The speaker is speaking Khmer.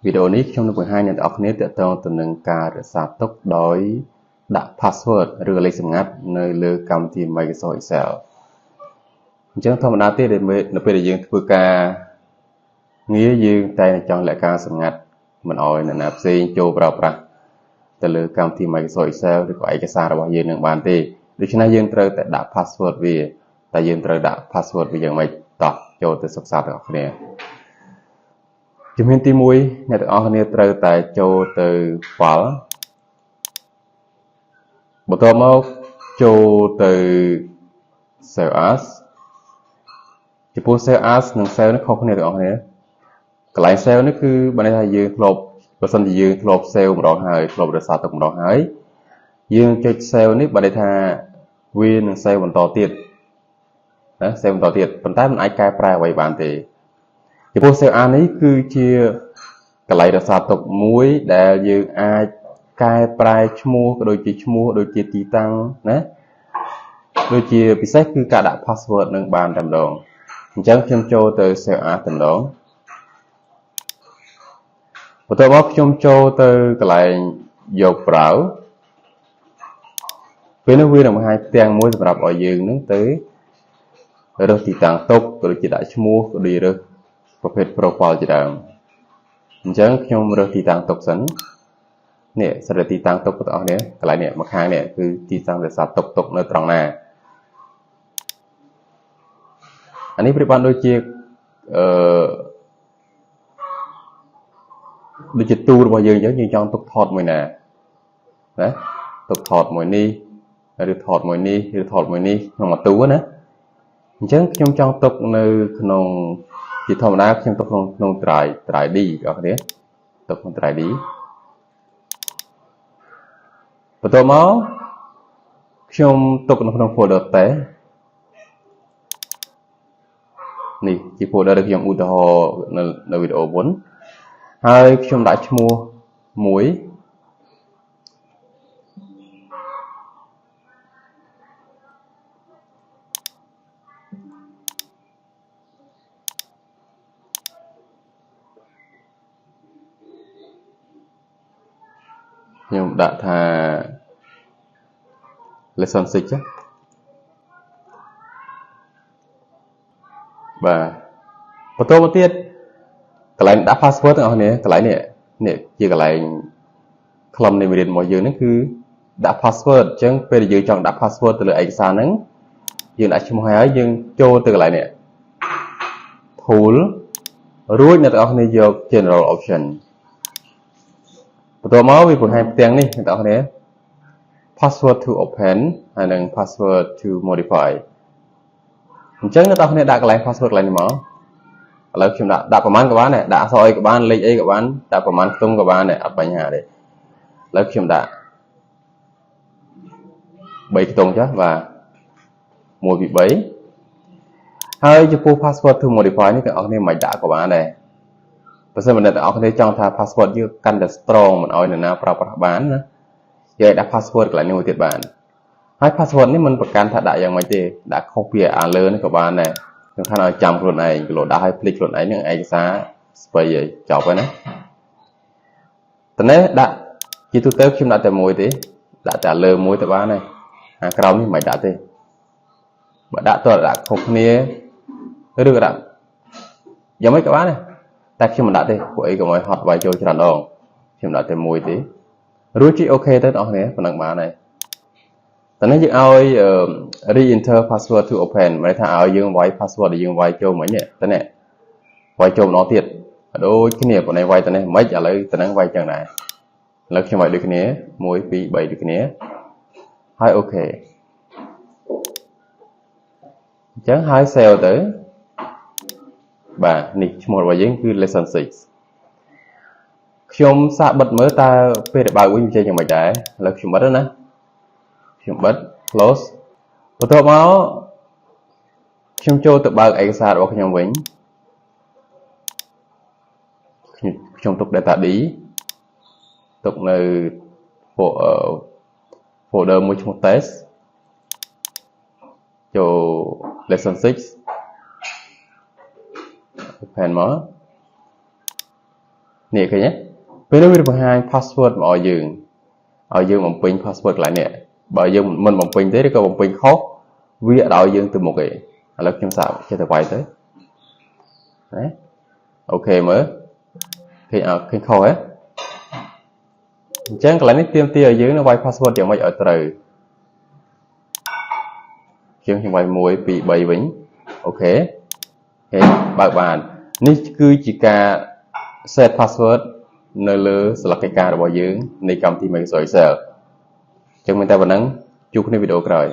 video này trong lúc 12 này ở này tự tông từ nâng cả sản tốc đối đặt password rồi lấy sừng ngắt nơi lừa cầm thì mấy cái sỏi xẻo chẳng thông đa tiết để mới nó bây giờ vừa cả nghĩa dương tay này chọn lại ca sừng ngắt mình hỏi là nạp gì cho bảo ra từ lừa cầm thì mấy cái sỏi xẻo thì có ai cái xa rồi bao giờ nâng bàn thì được cho nên dương trời tại đặt password vì tại dương trời đặt password vì giờ mấy đọc cho từ sắp sát được nàyជំហានទី1អ្នកទាំងអស់គ្នាត្រូវតែចូលទៅ file បន្ទាប់មកចូលទៅ save as ចំពោះ save as និង save នេះខុសគ្នាទាំងអស់គ្នាកន្លែង save នេះគឺបើន័យថាយើងធ្លាប់បើសិនជាយើងធ្លាប់ save ម្ដងហើយធ្លាប់រក្សាទុកម្ដងហើយយើងចុច save នេះបើន័យថាវានឹង save បន្តទៀតណា save បន្តទៀតប៉ុន្តែមិនអាចកែប្រែអ្វីបានទេចំពោះ save as នេះគឺជាកន្លែងរក្សាទុកមួយដែលយើងអាចកែប្រែឈ្មោះក៏ដូចជាឈ្មោះដូចជាទីតាំងណាដូចជាពិសេសគឺការដាក់ password នឹងបានតែម្ដងអញ្ចឹងខ្ញុំចូលទៅ save as តែម្ដងបន្ទាប់មកខ្ញុំចូលទៅកន្លែងយក browse ពេលនោះវានឹងបង្ហាញផ្ទាំងមួយសម្រាប់ឲ្យយើងនឹងទៅរើសទីតាំងទុកក៏ដូចជាដាក់ឈ្មោះក៏ដូចរើសប្រភេទ profile ជាដើមអញ្ចឹងខ្ញុំរើសទីតាំងទុកសិននេះសិទ្ធិទីតាំងទុកបងប្អូននេះកន្លែងនេះមកខាងនេះគឺទីតាំងរក្សាទុកនៅត្រង់ណាអានេះប្រៀបបានដូចជាដូចជាទូរបស់យើងអញ្ចឹងយើងចង់ទុកថតមួយណាទុកថតមួយនេះឬថតមួយនេះឬថតមួយនេះក្នុងមួយទូណាអញ្ចឹងខ្ញុំចង់ទុកនៅក្នុងជាធម្មតាខ្ញុំទុកក្នុង drive D បងប្អូនទុកក្នុង drive D បន្ទាប់មកខ្ញុំទុកនៅក្នុង folder តេនេះជា folder ដែលខ្ញុំឧទាហរណ៍នៅវីដេអូមុនហើយខ្ញុំដាក់ឈ្មោះមួយខ្ញុំដាក់ថា lesson 6 បាទបន្តមកទៀតកន្លែងដាក់ password ទាំងអស់គ្នាកន្លែងនេះជាកន្លែងខ្លឹមនៃមេរៀនរបស់យើងហ្នឹងគឺដាក់ password អញ្ចឹងពេលយើងចង់ដាក់ password ទៅលើឯកសារហ្នឹងយើងដាក់ឈ្មោះហើយយើងចូលទៅកន្លែងនេះ tool រួចអ្នកទាំងអស់គ្នាយក general option បន្ទាប់មកវាបង្ហាញផ្ទាំងនេះអ្នកទាំងអស់គ្នា password to open ហើយនិង password to modify អញ្ចឹងអ្នកទាំងអស់គ្នាដាក់កន្លែង password កន្លែងនេះមកឥឡូវខ្ញុំដាក់ប្រមាណក៏បានដែរដាក់អក្សរអីក៏បានលេខអីក៏បានដាក់ប្រមាណខ្ទង់ក៏បានដែរអត់បញ្ហាទេឥឡូវខ្ញុំដាក់3ខ្ទង់ចុះបាទ1 2 3ហើយចំពោះ password to modify នេះទាំងអស់គ្នាមិនដាក់ក៏បានដែរបើសិនបើអ្នកទាំងអស់គ្នាចង់ថា password យើងកាន់តែ strong មិនឲ្យនរណាប្រើប្រាស់បានណាយើងដាក់ password កន្លែងនេះមួយទៀតបានហើយ password នេះមិនប្រកាន់ថាដាក់យ៉ាងម៉េចទេដាក់ខុសពីអាលើនេះក៏បានដែរសំខាន់ឲ្យចាំខ្លួនឯងគីឡូដាក់ឲ្យភ្លេចខ្លួនឯងនឹងឯកសារស្បៃឲ្យចប់ហើយណាតនេះដាក់ជាទូទៅខ្ញុំដាក់តែមួយទេដាក់តែលើមួយទៅបានហើយអាក្រោមនេះមិនដាក់ទេបើដាក់តើដាក់ខុសគ្នាឬក៏ដាក់យ៉ាងម៉េចក៏បានដែរតែខ្ញុំមិនដាក់ទេពួកអីកុំឲ្យហត់វាយចូលច្រើនដងខ្ញុំដាក់តែមួយទេរួចជីអូខេទៅបងប្អូនប៉ុណ្ណឹងបានហើយតើនេះយើងឲ្យ re-enter password to open មានន័យថាឲ្យយើងវាយ password ដែលយើងវាយចូលមិញនេះតើនេះវាយចូលម្ដងទៀតដូចគ្នាប៉ុន្តែវាយតើនេះមិនឥឡូវតើនឹងវាយចឹងដែរឥឡូវខ្ញុំវាយដូចគ្នា1 2 3ដូចគ្នាហើយអូខេអញ្ចឹងហើយ save ទៅបាទនេះឈ្មោះរបស់យើងគឺ lesson 6ខ្ញុំសាកបិទមើលតើពេលដែលបើកវិញវាចេញយ៉ាងម៉េចដែរឥឡូវខ្ញុំបិទណាខ្ញុំបិទ close បន្ទាប់មកខ្ញុំចូលទៅបើកឯកសាររបស់ខ្ញុំវិញខ្ញុំទុក data D ទុកនៅ folder មួយឈ្មោះ test ចូល lesson 6 open មក nè cái nhé bây giờ mình bằng hai password mà ở dương bằng pin password lại nè bởi dương mình bằng pin thế thì có bằng pin khó vì ở đó dương từ một cái lớp trong sao cho ta quay tới đấy ok mới khi khó ấy chẳng cái này tiêm tia ở dưới nó quay password chẳng mấy ở từ chương quay muối bị bầy vĩnh ok bạn ní cứ chỉ cả set password nơi lứa là cái ca rồi bỏ dưới này cầm thì mình soi sợ cho mình ta vẫn nắng chụp cái video rồi